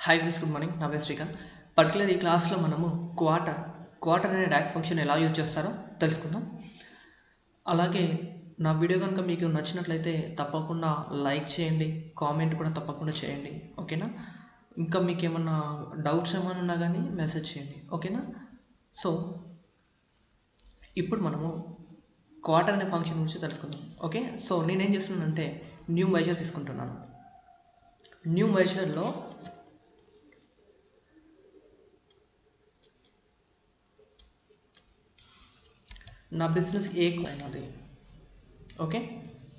Hi friends, good morning. నా పేరు Srikanth. Particular ఈ క్లాస్లో మనము క్వార్టర్ అనే డాక్ ఫంక్షన్ ఎలా యూజ్ చేస్తారో తెలుసుకుందాం. అలాగే నా వీడియో కనుక మీకు నచ్చినట్లయితే తప్పకుండా లైక్ చేయండి, కామెంట్ కూడా తప్పకుండా చేయండి, ఓకేనా? ఇంకా మీకు ఏమన్నా డౌట్స్ ఏమైనా ఉన్నా కానీ మెసేజ్ చేయండి, ఓకేనా? సో ఇప్పుడు మనము క్వార్టర్ అనే ఫంక్షన్ గురించి తెలుసుకుందాం, ఓకే? సో నేనేం చేస్తున్నానంటే న్యూ మెజర్ తీసుకుంటున్నాను. న్యూ మెజర్లో నా బిజినెస్ ఏ అయినది, ఓకే?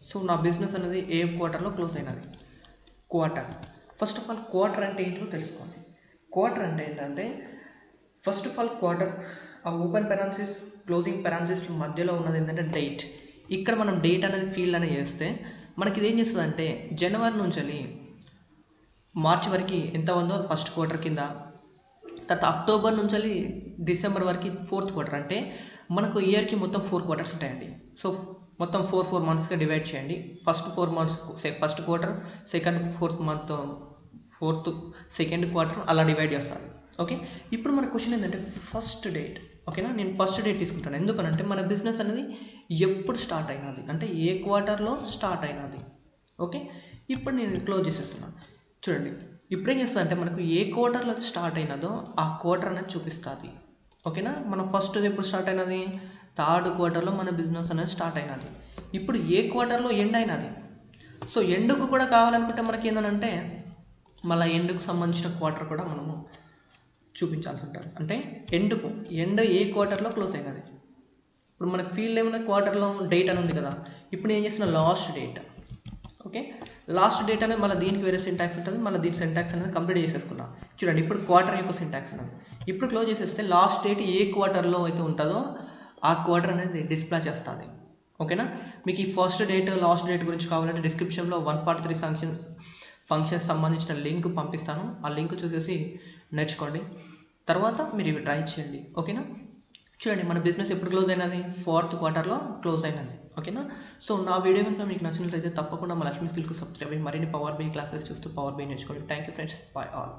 సో నా బిజినెస్ అనేది ఏ క్వార్టర్లో క్లోజ్ అయినది. Quarter, first of all quarter అంటే ఏంటో తెలుసుకోండి. క్వార్టర్ అంటే ఏంటంటే ఫస్ట్ ఆఫ్ ఆల్ క్వార్టర్ ఆ ఓపెన్ పెరాన్సిస్ క్లోజింగ్ పెరాన్సిస్ మధ్యలో ఉన్నది ఏంటంటే డేట్. ఇక్కడ మనం డేట్ అనేది ఫీల్డ్ అనేది చేస్తే మనకి ఇదేం చేస్తుంది అంటే జనవరి నుంచి మార్చి వరకు ఎంత ఉందో ఫస్ట్ క్వార్టర్ కింద, తర్వాత అక్టోబర్ నుంచి డిసెంబర్ వరకు ఫోర్త్ క్వార్టర్. అంటే మనకు ఇయర్కి మొత్తం 4 క్వార్టర్స్ ఉంటాయండి. సో మొత్తం 4 మంత్స్గా డివైడ్ చేయండి. First 4 months first quarter, second fourth second quarter అలా డివైడ్ చేస్తారు, ఓకే? ఇప్పుడు మన క్వశ్చన్ ఏంటంటే ఫస్ట్ డేట్, ఓకేనా? నేను ఫస్ట్ డేట్ తీసుకుంటాను. ఎందుకనంటే మన బిజినెస్ అనేది ఎప్పుడు స్టార్ట్ అయినది, అంటే ఏ క్వార్టర్లో స్టార్ట్ అయినది, ఓకే? ఇప్పుడు నేను క్లోజ్ చేసేస్తున్నాను. చూడండి, ఇప్పుడు ఏం చేస్తా అంటే మనకు ఏ క్వార్టర్లో స్టార్ట్ అయినదో ఆ క్వార్టర్ అనేది చూపిస్తుంది, ఓకేనా? మన ఫస్ట్ ఎప్పుడు స్టార్ట్ అయినది, థర్డ్ క్వార్టర్లో మన బిజినెస్ అనేది స్టార్ట్ అయినది. ఇప్పుడు ఏ క్వార్టర్లో ఎండ్ అయినది. సో ఎండ్కు కూడా కావాలనుకుంటే మనకి ఏంటంటే మళ్ళీ ఎండ్కు సంబంధించిన క్వార్టర్ కూడా మనము చూపించాల్సి ఉంటుంది. అంటే ఎండ్ ఏ క్వార్టర్లో క్లోజ్ అయినది. ఇప్పుడు మనకి ఫీల్డ్ ఏమైనా క్వార్టర్లో డేట్ అని ఉంది కదా. ఇప్పుడు నేను చేసిన last date, okay? Last date అనేది మళ్ళీ దీనికి వేరే సింటాక్స్ ఉంటుంది, మళ్ళీ దీని సింటాక్స్ అనేది కంప్లీట్ చేసేసుకున్నాం. చూడండి, ఇప్పుడు క్వార్టర్ యొక్క సింటాక్స్ అనేది ఇప్పుడు క్లోజ్ చేసేస్తే లాస్ట్ డేట్ ఏ క్వార్టర్లో అయితే ఉంటుందో ఆ క్వార్టర్ అనేది డిస్ప్లే చేస్తుంది, ఓకేనా? మీకు ఈ ఫస్ట్ డేట్ లాస్ట్ డేట్ గురించి కావాలంటే డిస్క్రిప్షన్లో 143 ఫంక్షన్స్ సంబంధించిన లింక్ పంపిస్తాను. ఆ లింక్ చూసేసి నేర్చుకోండి. తర్వాత మీరు ఇవి ట్రై చేయండి, ఓకేనా? చూడండి, మన బిజినెస్ ఎప్పుడు క్లోజ్ అయినది, ఫోర్త్ క్వార్టర్లో క్లోజ్ అయినది, ఓకేనా? సో నా వీడియో కనుక మీకు నచ్చినట్లయితే తప్పకుండా మా లక్ష్మీ స్కిల్కి సబ్స్క్రైబ్ అయ్యి మరిన్ని పవర్ బై క్లాసెస్ చూస్తూ పవర్ బై నేర్చుకోండి. Thank you friends, by all.